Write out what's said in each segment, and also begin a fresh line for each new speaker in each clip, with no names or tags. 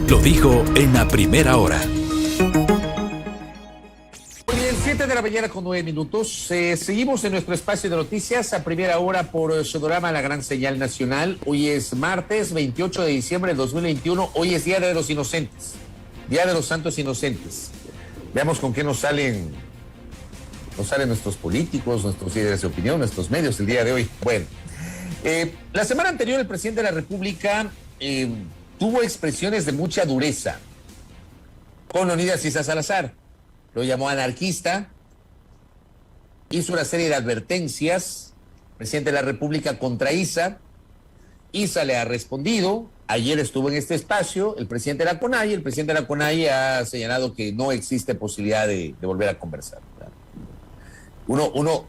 Lo dijo en la primera hora.
Muy bien, 7 de la mañana con 9 minutos. Seguimos en nuestro espacio de noticias a primera hora por Sonorama, la gran señal nacional. Hoy es martes 28 de diciembre del 2021. Hoy es Día de los Inocentes, Día de los Santos Inocentes. Veamos con qué nos salen nuestros políticos, nuestros líderes de opinión, nuestros medios el día de hoy. Bueno, la semana anterior el presidente de la República tuvo expresiones de mucha dureza con Leonidas Issa Salazar. Lo llamó anarquista, hizo una serie de advertencias, presidente de la República contra Issa. Issa le ha respondido. Ayer estuvo en este espacio el presidente de la CONAIE. El presidente de la CONAIE ha señalado que no existe posibilidad de volver a conversar. Uno,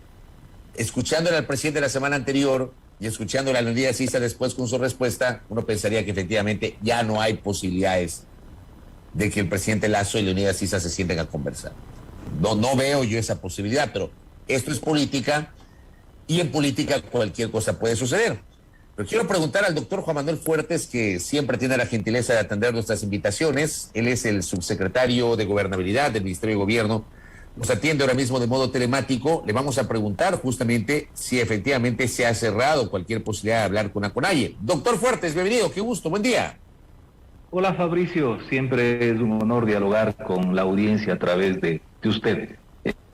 escuchándole al presidente la semana anterior y escuchándole a Leonidas Issa después con su respuesta, uno pensaría que efectivamente ya no hay posibilidades de que el presidente Lasso y Leonidas Issa se sienten a conversar. No veo yo esa posibilidad, pero esto es política y en política cualquier cosa puede suceder. Pero quiero preguntar al doctor Juan Manuel Fuertes, que siempre tiene la gentileza de atender nuestras invitaciones. Él es el subsecretario de Gobernabilidad del Ministerio de Gobierno. Nos atiende ahora mismo de modo telemático. Le vamos a preguntar justamente si efectivamente se ha cerrado cualquier posibilidad de hablar con la CONAIE. Doctor Fuertes, bienvenido, qué gusto, buen día.
Hola Fabricio, siempre es un honor dialogar con la audiencia a través de usted.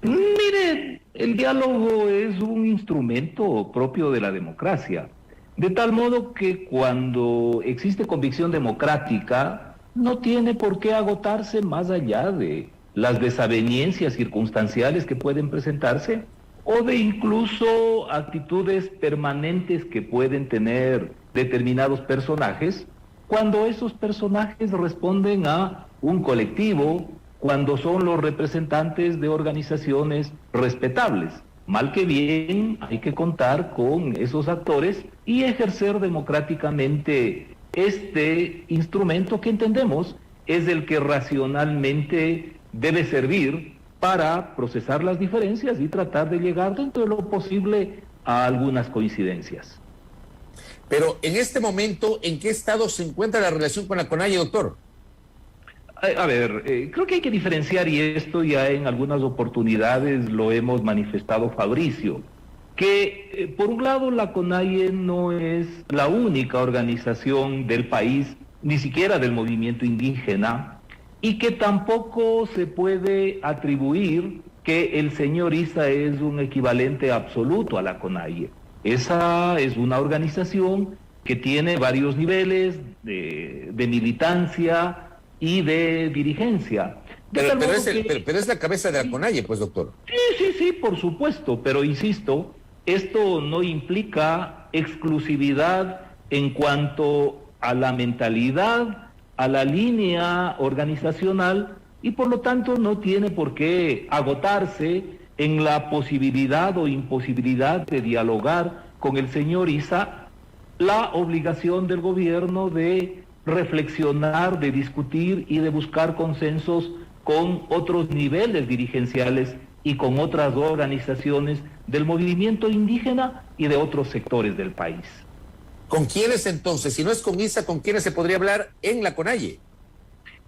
Mire, el diálogo es un instrumento propio de la democracia, de tal modo que cuando existe convicción democrática no tiene por qué agotarse más allá de las desavenencias circunstanciales que pueden presentarse o de incluso actitudes permanentes que pueden tener determinados personajes, cuando esos personajes responden a un colectivo, cuando son los representantes de organizaciones respetables. Mal que bien, hay que contar con esos actores y ejercer democráticamente este instrumento que entendemos es el que racionalmente debe servir para procesar las diferencias y tratar de llegar dentro de lo posible a algunas coincidencias.
Pero en este momento, ¿en qué estado se encuentra la relación con la CONAIE, doctor?
A ver, creo que hay que diferenciar, y esto ya en algunas oportunidades lo hemos manifestado Fabricio, que por un lado la CONAIE no es la única organización del país, ni siquiera del movimiento indígena, y que tampoco se puede atribuir que el señor Issa es un equivalente absoluto a la CONAIE. Esa es una organización que tiene varios niveles de militancia y de dirigencia.
Pero es la cabeza de la CONAIE, pues, doctor.
Sí, por supuesto, pero insisto, esto no implica exclusividad en cuanto a la mentalidad, a la línea organizacional, y por lo tanto no tiene por qué agotarse en la posibilidad o imposibilidad de dialogar con el señor Issa. La obligación del gobierno de reflexionar, de discutir y de buscar consensos con otros niveles dirigenciales y con otras organizaciones del movimiento indígena y de otros sectores del país.
¿Con quiénes entonces? Si no es con Issa, ¿con quiénes se podría hablar en la CONAIE?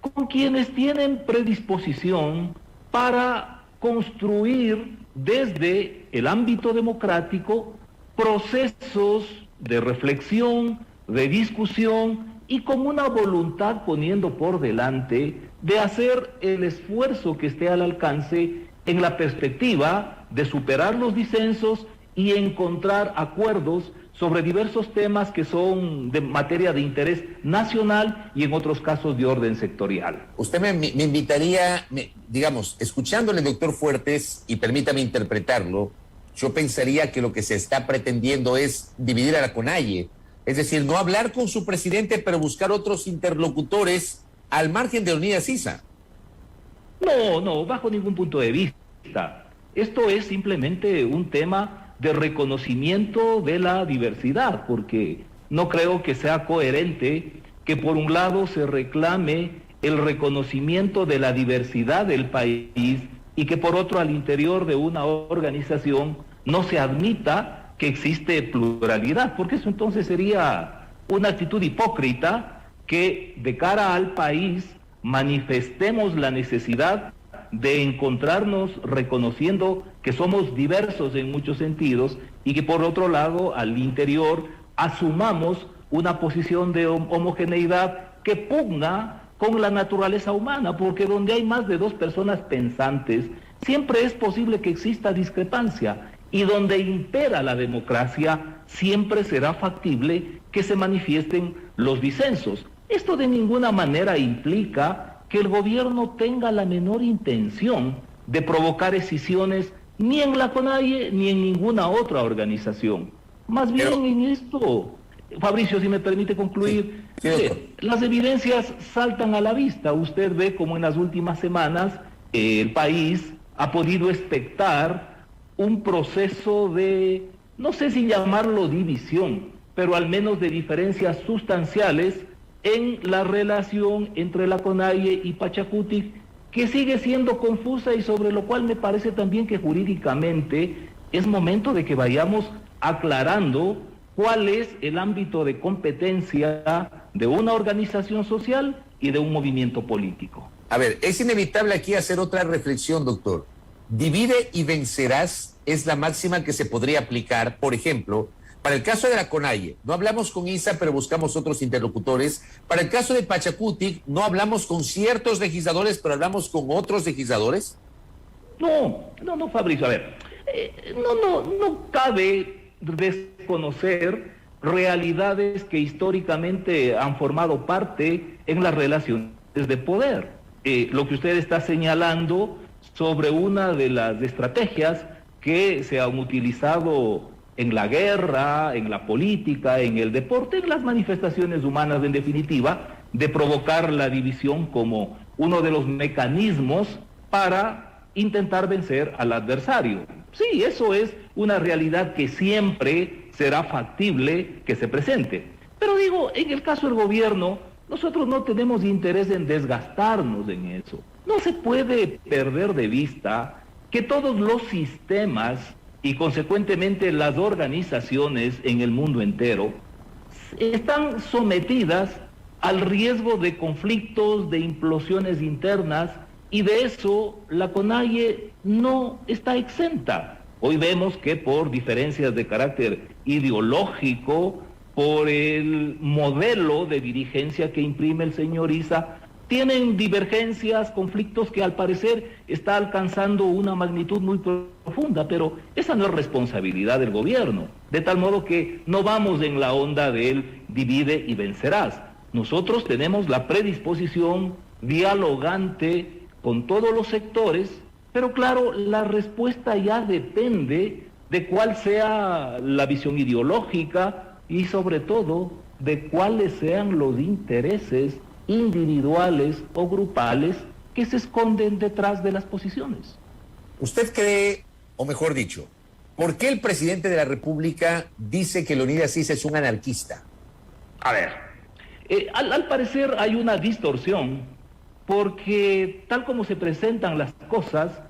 Con quienes tienen predisposición para construir desde el ámbito democrático procesos de reflexión, de discusión y con una voluntad poniendo por delante de hacer el esfuerzo que esté al alcance en la perspectiva de superar los disensos y encontrar acuerdos sobre diversos temas que son de materia de interés nacional y en otros casos de orden sectorial.
Usted me invitaría, digamos, escuchándole, doctor Fuertes, y permítame interpretarlo, yo pensaría que lo que se está pretendiendo es dividir a la CONAIE, es decir, no hablar con su presidente, pero buscar otros interlocutores al margen de Leonidas Issa.
No, bajo ningún punto de vista. Esto es simplemente un tema de reconocimiento de la diversidad, porque no creo que sea coherente que por un lado se reclame el reconocimiento de la diversidad del país y que por otro al interior de una organización no se admita que existe pluralidad, porque eso entonces sería una actitud hipócrita que de cara al país manifestemos la necesidad de encontrarnos reconociendo que somos diversos en muchos sentidos y que por otro lado al interior asumamos una posición de homogeneidad que pugna con la naturaleza humana, porque donde hay más de dos personas pensantes siempre es posible que exista discrepancia, y donde impera la democracia siempre será factible que se manifiesten los disensos. Esto de ninguna manera implica que el gobierno tenga la menor intención de provocar escisiones ni en la CONAIE ni en ninguna otra organización. Más bien en esto, Fabricio, si me permite concluir, las evidencias saltan a la vista. Usted ve como en las últimas semanas el país ha podido expectar un proceso de, no sé si llamarlo división, pero al menos de diferencias sustanciales en la relación entre la CONAIE y Pachakutik, que sigue siendo confusa y sobre lo cual me parece también que jurídicamente es momento de que vayamos aclarando cuál es el ámbito de competencia de una organización social y de un movimiento político.
A ver, es inevitable aquí hacer otra reflexión, doctor. Divide y vencerás es la máxima que se podría aplicar, por ejemplo, para el caso de la CONAIE. No hablamos con ISA, pero buscamos otros interlocutores. Para el caso de Pachakutik, no hablamos con ciertos legisladores, pero hablamos con otros legisladores.
No, Fabricio, a ver, no cabe desconocer realidades que históricamente han formado parte en las relaciones de poder. Lo que usted está señalando sobre una de las estrategias que se han utilizado en la guerra, en la política, en el deporte, en las manifestaciones humanas, en definitiva, de provocar la división como uno de los mecanismos para intentar vencer al adversario. Sí, eso es una realidad que siempre será factible que se presente. Pero digo, en el caso del gobierno, nosotros no tenemos interés en desgastarnos en eso. No se puede perder de vista que todos los sistemas y consecuentemente las organizaciones en el mundo entero están sometidas al riesgo de conflictos, de implosiones internas, y de eso la CONAIE no está exenta. Hoy vemos que por diferencias de carácter ideológico, por el modelo de dirigencia que imprime el señor Issa, tienen divergencias, conflictos que al parecer está alcanzando una magnitud muy profunda, pero esa no es responsabilidad del gobierno, de tal modo que no vamos en la onda de él divide y vencerás. Nosotros tenemos la predisposición dialogante con todos los sectores, pero claro, la respuesta ya depende de cuál sea la visión ideológica y sobre todo de cuáles sean los intereses individuales o grupales que se esconden detrás de las posiciones.
¿Usted cree, o mejor dicho, por qué el presidente de la República dice que Leonidas Issa es un anarquista?
A ver, al parecer hay una distorsión, porque tal como se presentan las cosas,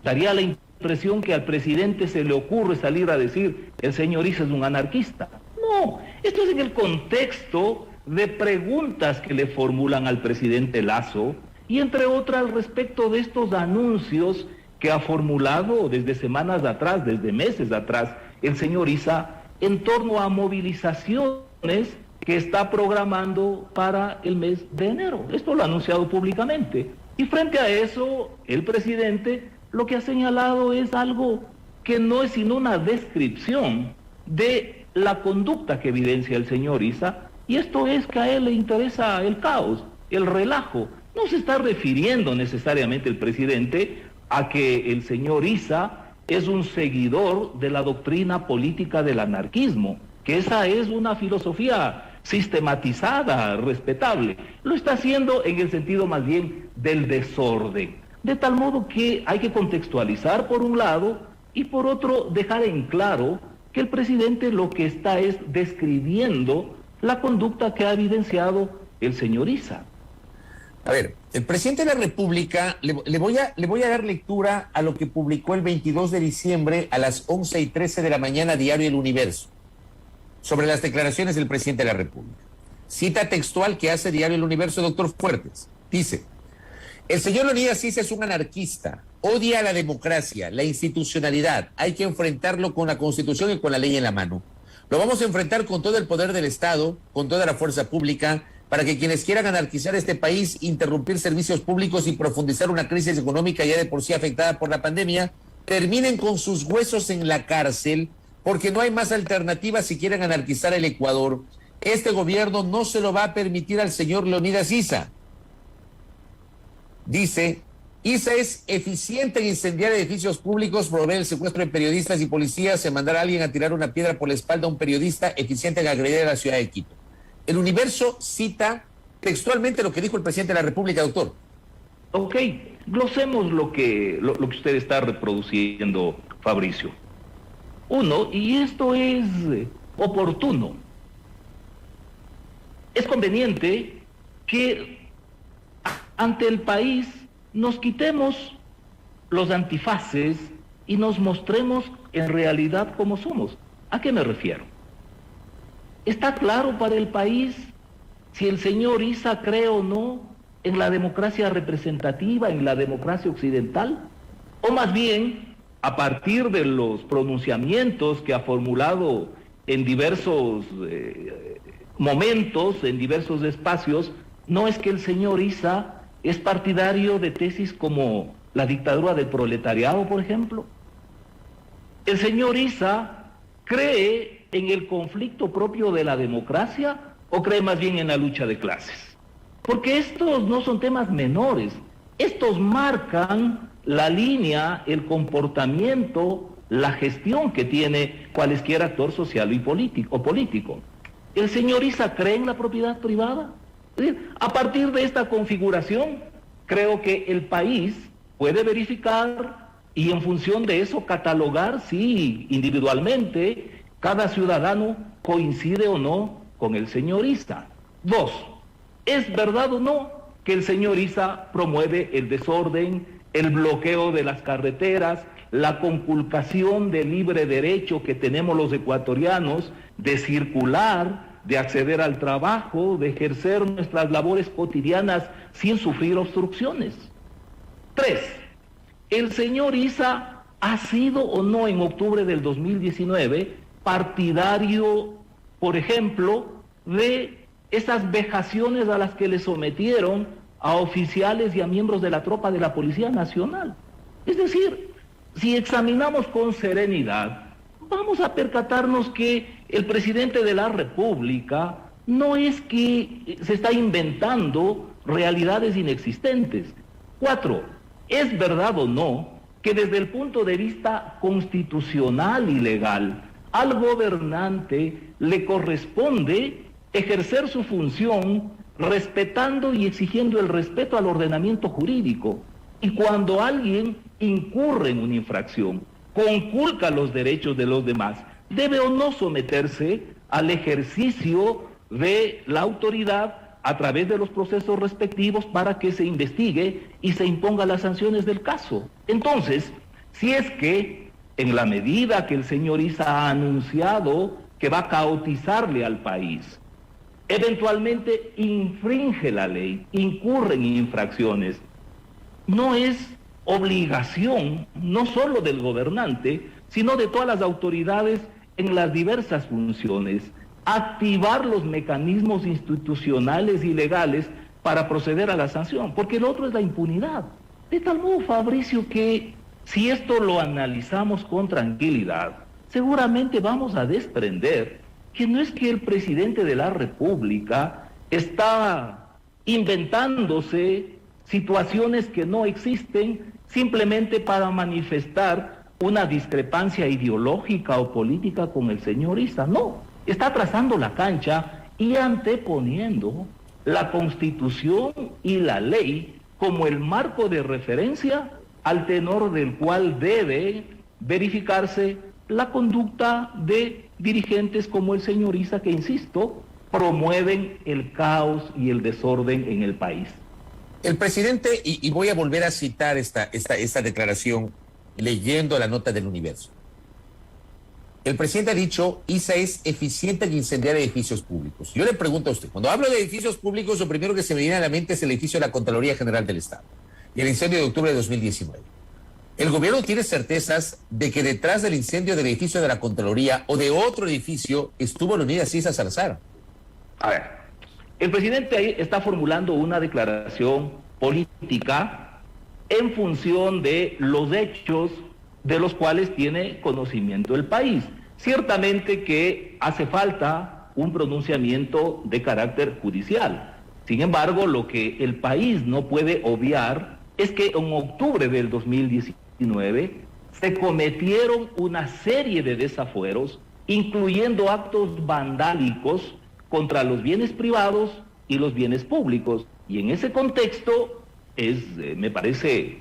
daría la impresión que al presidente se le ocurre salir a decir el señor Issa es un anarquista. No, esto es en el contexto de preguntas que le formulan al presidente Lasso, y entre otras respecto de estos anuncios que ha formulado desde semanas atrás, desde meses atrás, el señor Issa en torno a movilizaciones que está programando para el mes de enero. Esto lo ha anunciado públicamente. Y frente a eso, el presidente lo que ha señalado es algo que no es sino una descripción de la conducta que evidencia el señor Issa. Y esto es que a él le interesa el caos, el relajo. No se está refiriendo necesariamente el presidente a que el señor Issa es un seguidor de la doctrina política del anarquismo, que esa es una filosofía sistematizada, respetable. Lo está haciendo en el sentido más bien del desorden. De tal modo que hay que contextualizar por un lado y por otro dejar en claro que el presidente lo que está es describiendo la conducta que ha evidenciado el señor Issa.
A ver, el presidente de la República, le voy a dar lectura a lo que publicó el 22 de diciembre a las 11:13 de la mañana, diario El Universo, sobre las declaraciones del presidente de la República. Cita textual que hace diario El Universo, doctor Fuertes. Dice: el señor Leonidas Issa es un anarquista, odia la democracia, la institucionalidad. Hay que enfrentarlo con la Constitución y con la ley en la mano. Lo vamos a enfrentar con todo el poder del Estado, con toda la fuerza pública, para que quienes quieran anarquizar este país, interrumpir servicios públicos y profundizar una crisis económica ya de por sí afectada por la pandemia, terminen con sus huesos en la cárcel, porque no hay más alternativa si quieren anarquizar el Ecuador. Este gobierno no se lo va a permitir al señor Leonidas Issa. Dice: Issa es eficiente en incendiar edificios públicos, promover el secuestro de periodistas y policías, en mandar a alguien a tirar una piedra por la espalda a un periodista, eficiente en agredir a la ciudad de Quito. El Universo cita textualmente lo que dijo el presidente de la República, doctor.
Ok, glosemos lo que usted está reproduciendo, Fabricio. Uno, y esto es oportuno, es conveniente que ante el país nos quitemos los antifaces y nos mostremos en realidad como somos. ¿A qué me refiero? Está claro para el país si el señor Issa cree o no en la democracia representativa, en la democracia occidental, o más bien, a partir de los pronunciamientos que ha formulado en diversos momentos, en diversos espacios, no es que el señor Issa es partidario de tesis como la dictadura del proletariado, por ejemplo. El señor Issa cree en el conflicto propio de la democracia o cree más bien en la lucha de clases. Porque estos no son temas menores, estos marcan la línea, el comportamiento, la gestión que tiene cualesquier actor social y político. ¿El señor Issa cree en la propiedad privada? Es decir, a partir de esta configuración, creo que el país puede verificar y en función de eso catalogar si individualmente cada ciudadano coincide o no con el señor Issa. Dos, ¿es verdad o no que el señor Issa promueve el desorden, el bloqueo de las carreteras, la conculcación del libre derecho que tenemos los ecuatorianos de circular, de acceder al trabajo, de ejercer nuestras labores cotidianas sin sufrir obstrucciones? Tres, ¿el señor Issa ha sido o no en octubre del 2019 partidario, por ejemplo, de esas vejaciones a las que le sometieron a oficiales y a miembros de la tropa de la Policía Nacional? Es decir, si examinamos con serenidad, vamos a percatarnos que el presidente de la República no es que se está inventando realidades inexistentes. Cuatro, ¿es verdad o no que desde el punto de vista constitucional y legal al gobernante le corresponde ejercer su función respetando y exigiendo el respeto al ordenamiento jurídico? Y cuando alguien incurre en una infracción, conculca los derechos de los demás, debe o no someterse al ejercicio de la autoridad a través de los procesos respectivos para que se investigue y se imponga las sanciones del caso. Entonces, si es que en la medida que el señor Issa ha anunciado que va a caotizarle al país, eventualmente infringe la ley, incurre en infracciones, no es obligación no solo del gobernante, sino de todas las autoridades en las diversas funciones, activar los mecanismos institucionales y legales para proceder a la sanción, porque el otro es la impunidad. De tal modo, Fabricio, que si esto lo analizamos con tranquilidad, seguramente vamos a desprender que no es que el presidente de la República está inventándose situaciones que no existen simplemente para manifestar una discrepancia ideológica o política con el señor Issa. No, está trazando la cancha y anteponiendo la Constitución y la ley como el marco de referencia al tenor del cual debe verificarse la conducta de dirigentes como el señor Issa, que, insisto, promueven el caos y el desorden en el país.
El presidente, y voy a volver a citar esta declaración leyendo la nota del Universo. El presidente ha dicho, ISA es eficiente en incendiar edificios públicos. Yo le pregunto a usted, cuando hablo de edificios públicos, lo primero que se me viene a la mente es el edificio de la Contraloría General del Estado y el incendio de octubre de 2019. ¿El gobierno tiene certezas de que detrás del incendio del edificio de la Contraloría o de otro edificio estuvo Leonidas Issa Salazar?
A ver, el presidente ahí está formulando una declaración política en función de los hechos de los cuales tiene conocimiento el país. Ciertamente que hace falta un pronunciamiento de carácter judicial. Sin embargo, lo que el país no puede obviar es que en octubre del 2019 se cometieron una serie de desafueros, incluyendo actos vandálicos contra los bienes privados y los bienes públicos. Y en ese contexto me parece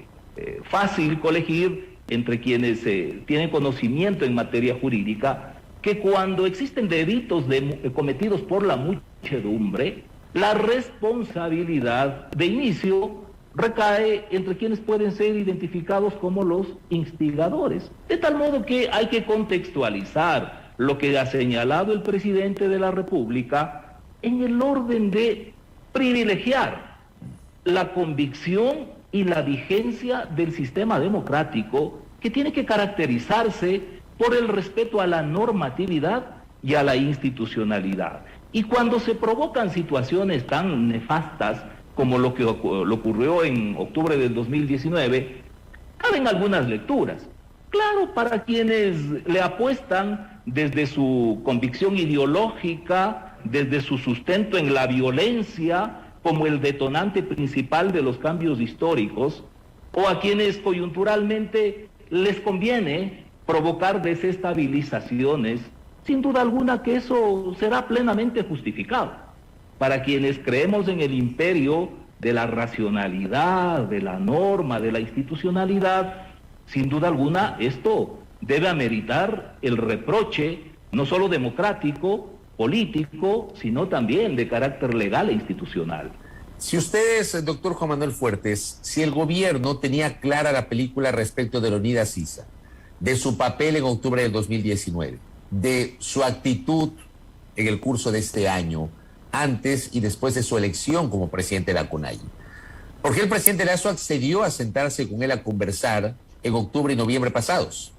fácil colegir entre quienes tienen conocimiento en materia jurídica que cuando existen delitos cometidos por la muchedumbre, la responsabilidad de inicio recae entre quienes pueden ser identificados como los instigadores. De tal modo que hay que contextualizar lo que ha señalado el presidente de la República en el orden de privilegiar la convicción y la vigencia del sistema democrático, que tiene que caracterizarse por el respeto a la normatividad y a la institucionalidad. Y cuando se provocan situaciones tan nefastas como lo que ocurrió en octubre del 2019, caben algunas lecturas. Claro, para quienes le apuestan desde su convicción ideológica, desde su sustento en la violencia, como el detonante principal de los cambios históricos, o a quienes coyunturalmente les conviene provocar desestabilizaciones, sin duda alguna que eso será plenamente justificado. Para quienes creemos en el imperio de la racionalidad, de la norma, de la institucionalidad, sin duda alguna esto debe ameritar el reproche, no solo democrático, político, sino también de carácter legal e institucional.
Si ustedes, doctor Juan Manuel Fuertes, si el gobierno tenía clara la película respecto de Leonidas Issa, de su papel en octubre del 2019, de su actitud en el curso de este año, antes y después de su elección como presidente de la CONAIE, ¿por qué el presidente Lasso accedió a sentarse con él a conversar en octubre y noviembre pasados?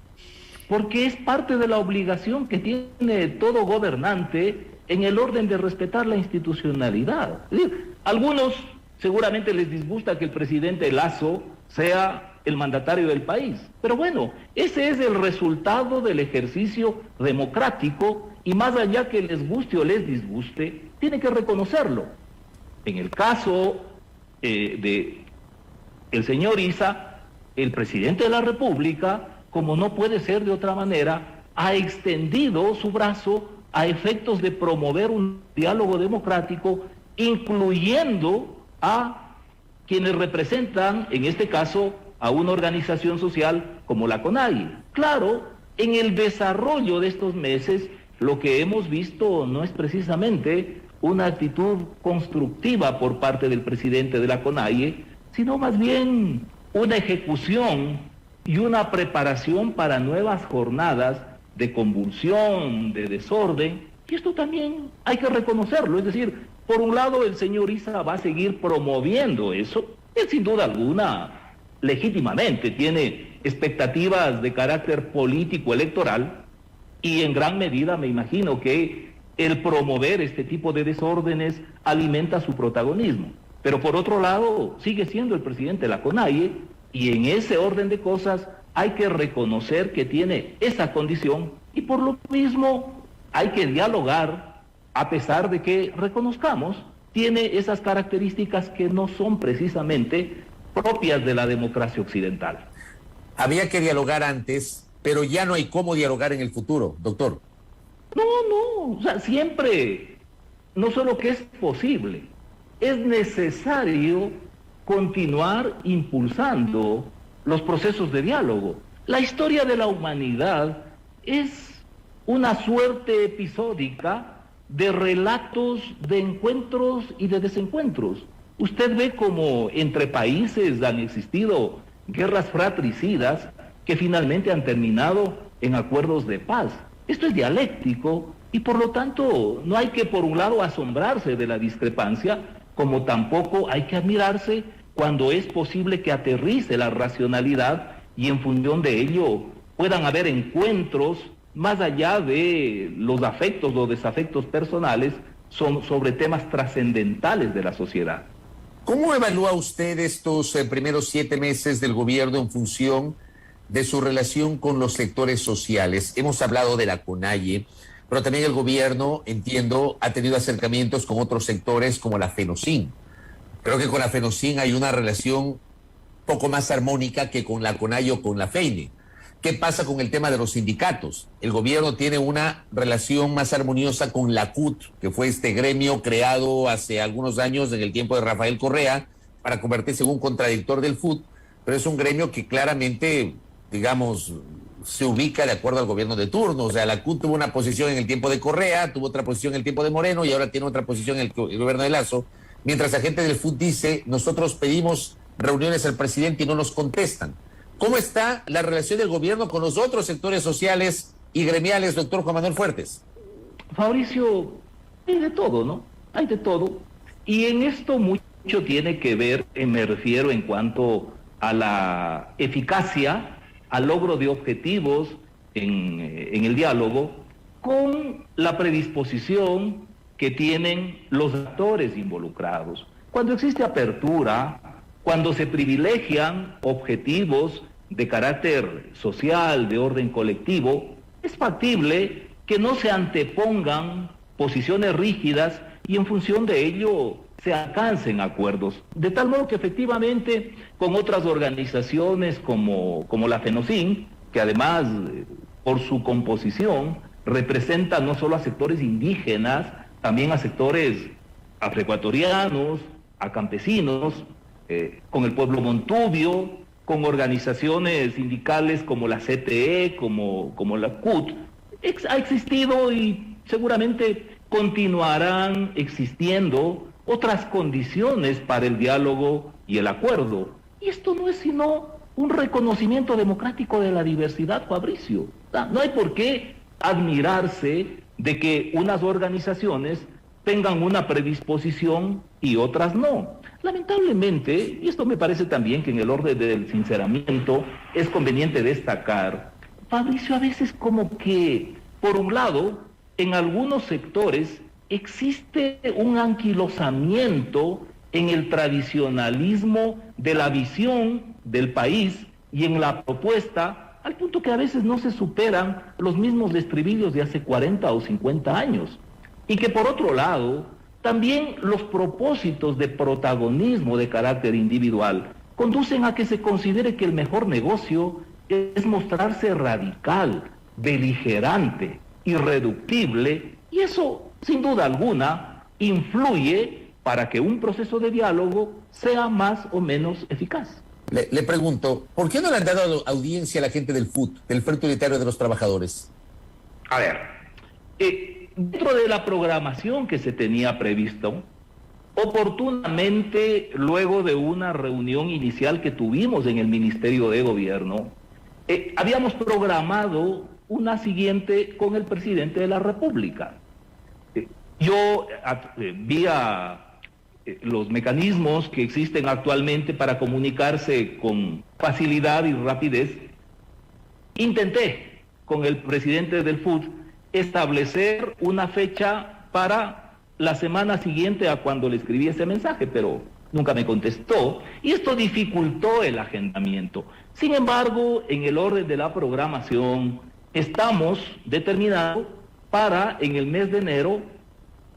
Porque es parte de la obligación que tiene todo gobernante en el orden de respetar la institucionalidad. Es decir, algunos seguramente les disgusta que el presidente Lasso sea el mandatario del país, pero bueno, ese es el resultado del ejercicio democrático y más allá que les guste o les disguste, tiene que reconocerlo. En el caso de el señor Issa, el presidente de la República, como no puede ser de otra manera, ha extendido su brazo a efectos de promover un diálogo democrático, incluyendo a quienes representan, en este caso, a una organización social como la CONAIE. Claro, en el desarrollo de estos meses, lo que hemos visto no es precisamente una actitud constructiva por parte del presidente de la CONAIE, sino más bien una ejecución y una preparación para nuevas jornadas de convulsión, de desorden, y esto también hay que reconocerlo. Es decir, por un lado el señor Issa va a seguir promoviendo eso, él sin duda alguna, legítimamente, tiene expectativas de carácter político electoral, y en gran medida me imagino que el promover este tipo de desórdenes alimenta su protagonismo. Pero por otro lado, sigue siendo el presidente de la CONAIE, y en ese orden de cosas hay que reconocer que tiene esa condición, y por lo mismo hay que dialogar, a pesar de que reconozcamos, tiene esas características que no son precisamente propias de la democracia occidental.
Había que dialogar antes, pero ya no hay cómo dialogar en el futuro, doctor.
No, o sea, siempre, no solo que es posible, es necesario continuar impulsando los procesos de diálogo. La historia de la humanidad es una suerte episódica de relatos de encuentros y de desencuentros. Usted ve como entre países han existido guerras fratricidas que finalmente han terminado en acuerdos de paz. Esto es dialéctico y por lo tanto no hay que por un lado asombrarse de la discrepancia, como tampoco hay que admirarse cuando es posible que aterrice la racionalidad y en función de ello puedan haber encuentros más allá de los afectos o desafectos personales sobre temas trascendentales de la sociedad.
¿Cómo evalúa usted estos primeros 7 meses del gobierno en función de su relación con los sectores sociales? Hemos hablado de la CONAIE, pero también el gobierno, entiendo, ha tenido acercamientos con otros sectores como la FENOCIN. Creo que con la FENOCIN hay una relación poco más armónica que con la CONAIE o con la FEINE. ¿Qué pasa con el tema de los sindicatos? El gobierno tiene una relación más armoniosa con la CUT, que fue este gremio creado hace algunos años en el tiempo de Rafael Correa para convertirse en un contradictor del FUT, pero es un gremio que claramente, digamos, se ubica de acuerdo al gobierno de turno. O sea, la CUT tuvo una posición en el tiempo de Correa, tuvo otra posición en el tiempo de Moreno y ahora tiene otra posición en el gobierno de Lasso, mientras la gente del FUT dice, nosotros pedimos reuniones al presidente y no nos contestan. ¿Cómo está la relación del gobierno con los otros sectores sociales y gremiales, doctor Juan Manuel Fuertes?
Fabricio, hay de todo, ¿no? Hay de todo. Y en esto mucho tiene que ver, me refiero en cuanto a la eficacia, al logro de objetivos en el diálogo, con la predisposición que tienen los actores involucrados. Cuando existe apertura, cuando se privilegian objetivos de carácter social, de orden colectivo, es factible que no se antepongan posiciones rígidas y en función de ello se alcancen acuerdos. De tal modo que efectivamente con otras organizaciones como la FENOCIN, que además por su composición representa no solo a sectores indígenas, también a sectores afroecuatorianos, a campesinos, con el pueblo montubio, con organizaciones sindicales como la CTE, como la CUT, ha existido y seguramente continuarán existiendo otras condiciones para el diálogo y el acuerdo. Y esto no es sino un reconocimiento democrático de la diversidad, Fabricio. No hay por qué admirarse de que unas organizaciones tengan una predisposición y otras no. Lamentablemente, y esto me parece también que en el orden del sinceramiento es conveniente destacar, Fabricio, a veces como que, por un lado, en algunos sectores existe un anquilosamiento en el tradicionalismo de la visión del país y en la propuesta, al punto que a veces no se superan los mismos estribillos de hace 40 o 50 años. Y que por otro lado, también los propósitos de protagonismo de carácter individual conducen a que se considere que el mejor negocio es mostrarse radical, beligerante, irreductible, y eso, sin duda alguna, influye para que un proceso de diálogo sea más o menos eficaz.
Le pregunto, ¿por qué no le han dado audiencia a la gente del FUT, del Frente Unitario de los Trabajadores?
A ver, dentro de la programación que se tenía previsto, oportunamente, luego de una reunión inicial que tuvimos en el Ministerio de Gobierno, habíamos programado una siguiente con el presidente de la República. Yo, vía los mecanismos que existen actualmente para comunicarse con facilidad y rapidez, intenté con el presidente del FUT establecer una fecha para la semana siguiente a cuando le escribí ese mensaje, pero nunca me contestó, y esto dificultó el agendamiento. Sin embargo, en el orden de la programación, estamos determinados para, en el mes de enero,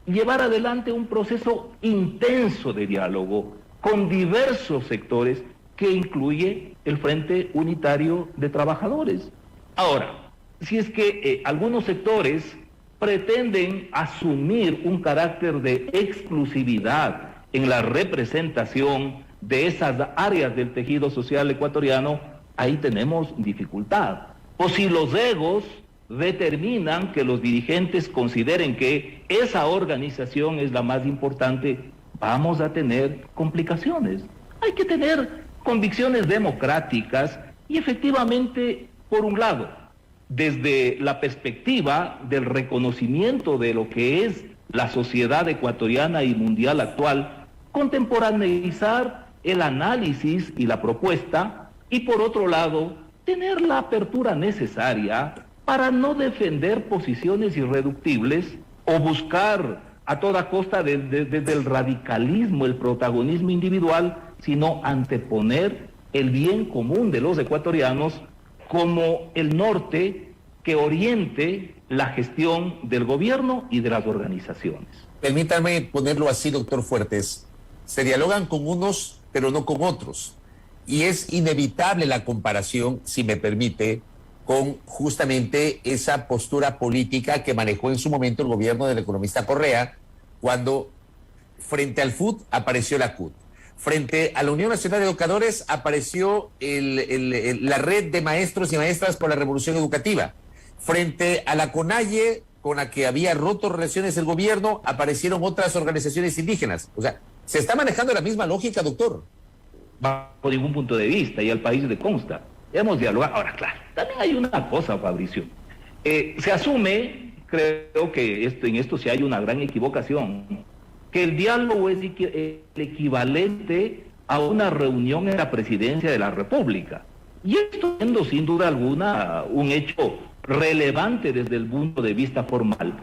llevar adelante un proceso intenso de diálogo con diversos sectores que incluye el Frente Unitario de Trabajadores. Ahora, si es que algunos sectores pretenden asumir un carácter de exclusividad en la representación de esas áreas del tejido social ecuatoriano, ahí tenemos dificultad. O si los egos determinan que los dirigentes consideren que esa organización es la más importante, vamos a tener complicaciones. Hay que tener convicciones democráticas y efectivamente, por un lado, desde la perspectiva del reconocimiento de lo que es la sociedad ecuatoriana y mundial actual, contemporaneizar el análisis y la propuesta, y por otro lado, tener la apertura necesaria para no defender posiciones irreductibles o buscar a toda costa desde el radicalismo, el protagonismo individual, sino anteponer el bien común de los ecuatorianos como el norte que oriente la gestión del gobierno y de las organizaciones.
Permítame ponerlo así, doctor Fuertes. Se dialogan con unos, pero no con otros. Y es inevitable la comparación, si me permite, con justamente esa postura política que manejó en su momento el gobierno del economista Correa, cuando frente al FUT apareció la CUT. Frente a la Unión Nacional de Educadores apareció la red de maestros y maestras por la revolución educativa. Frente a la CONAIE, con la que había roto relaciones el gobierno, aparecieron otras organizaciones indígenas. O sea, se está manejando la misma lógica, doctor.
Bajo ningún punto de vista, y al país le consta. Hemos dialogado. Ahora, claro, también hay una cosa, Fabricio. Se asume, creo que en esto sí hay una gran equivocación, que el diálogo es el equivalente a una reunión en la presidencia de la República. Y esto siendo sin duda alguna un hecho relevante desde el punto de vista formal,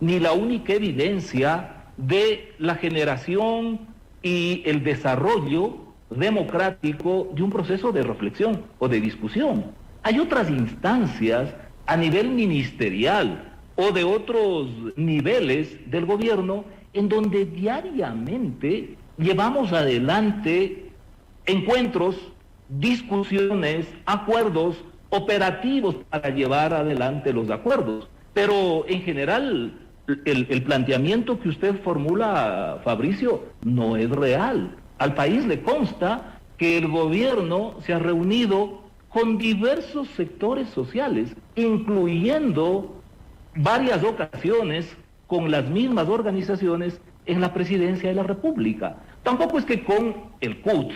ni la única evidencia de la generación y el desarrollo democrático de un proceso de reflexión o de discusión. Hay otras instancias a nivel ministerial o de otros niveles del gobierno en donde diariamente llevamos adelante encuentros, discusiones, acuerdos operativos para llevar adelante los acuerdos. Pero en general el planteamiento que usted formula, Fabricio, no es real. Al país le consta que el gobierno se ha reunido con diversos sectores sociales, incluyendo varias ocasiones con las mismas organizaciones en la presidencia de la República. Tampoco es que con el CUT,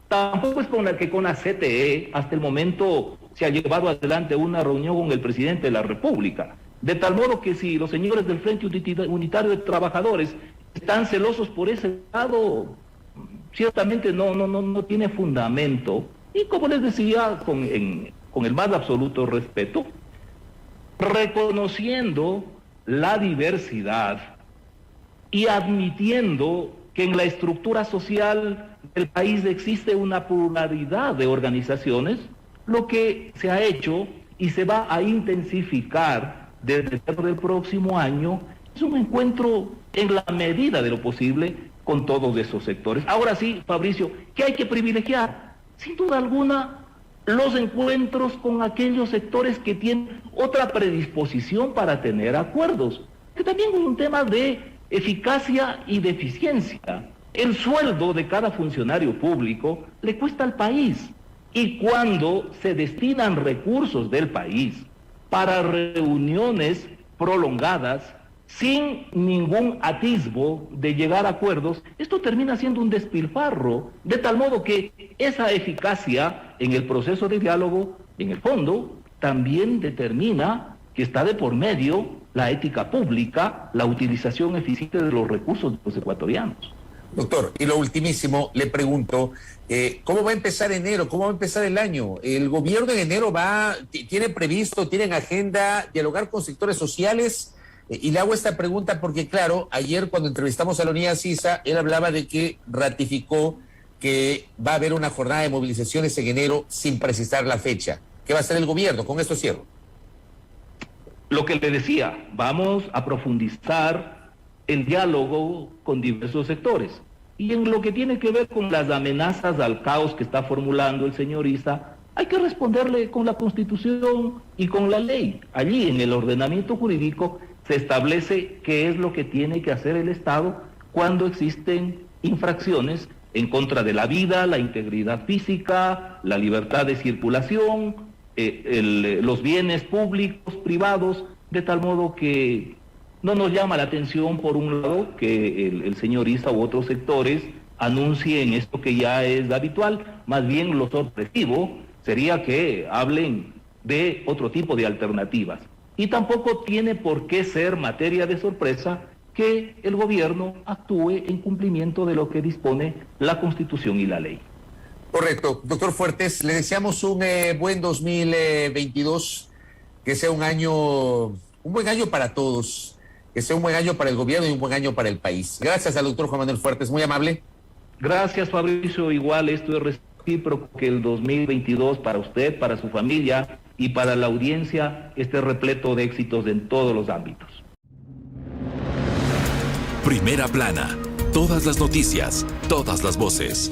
tampoco es con la CTE hasta el momento se ha llevado adelante una reunión con el presidente de la República. De tal modo que si los señores del Frente Unitario de Trabajadores están celosos por ese lado, ciertamente no tiene fundamento. Y como les decía, con el más absoluto respeto, reconociendo la diversidad y admitiendo que en la estructura social del país existe una pluralidad de organizaciones, lo que se ha hecho y se va a intensificar desde el próximo año es un encuentro en la medida de lo posible con todos esos sectores. Ahora sí, Fabricio, ¿qué hay que privilegiar? Sin duda alguna, los encuentros con aquellos sectores que tienen otra predisposición para tener acuerdos, que también es un tema de eficacia y de eficiencia. El sueldo de cada funcionario público le cuesta al país, y cuando se destinan recursos del país para reuniones prolongadas, sin ningún atisbo de llegar a acuerdos, esto termina siendo un despilfarro, de tal modo que esa eficacia en el proceso de diálogo, en el fondo, también determina que está de por medio la ética pública, la utilización eficiente de los recursos de los ecuatorianos.
Doctor, y lo ultimísimo, le pregunto, ¿cómo va a empezar enero? ¿Cómo va a empezar el año? ¿El gobierno en enero tiene previsto, tiene en agenda dialogar con sectores sociales? Y le hago esta pregunta porque, claro, ayer cuando entrevistamos a Leonidas Issa, él hablaba de que ratificó que va a haber una jornada de movilizaciones en enero sin precisar la fecha. ¿Qué va a hacer el gobierno? Con esto cierro.
Lo que le decía, vamos a profundizar el diálogo con diversos sectores. Y en lo que tiene que ver con las amenazas al caos que está formulando el señor Issa, hay que responderle con la Constitución y con la ley. Allí, en el ordenamiento jurídico, se establece qué es lo que tiene que hacer el Estado cuando existen infracciones en contra de la vida, la integridad física, la libertad de circulación, los bienes públicos, privados, de tal modo que no nos llama la atención, por un lado, que el señor Issa u otros sectores anuncien esto que ya es habitual. Más bien lo sorpresivo sería que hablen de otro tipo de alternativas. Y tampoco tiene por qué ser materia de sorpresa que el gobierno actúe en cumplimiento de lo que dispone la Constitución y la ley.
Correcto. Doctor Fuertes, le deseamos un buen 2022, que sea un buen año para todos, que sea un buen año para el gobierno y un buen año para el país. Gracias al doctor Juan Manuel Fuertes, muy amable.
Gracias, Fabricio. Igual esto es recíproco, que el 2022 para usted, para su familia y para la audiencia esté repleto de éxitos en todos los ámbitos.
Primera plana. Todas las noticias, todas las voces.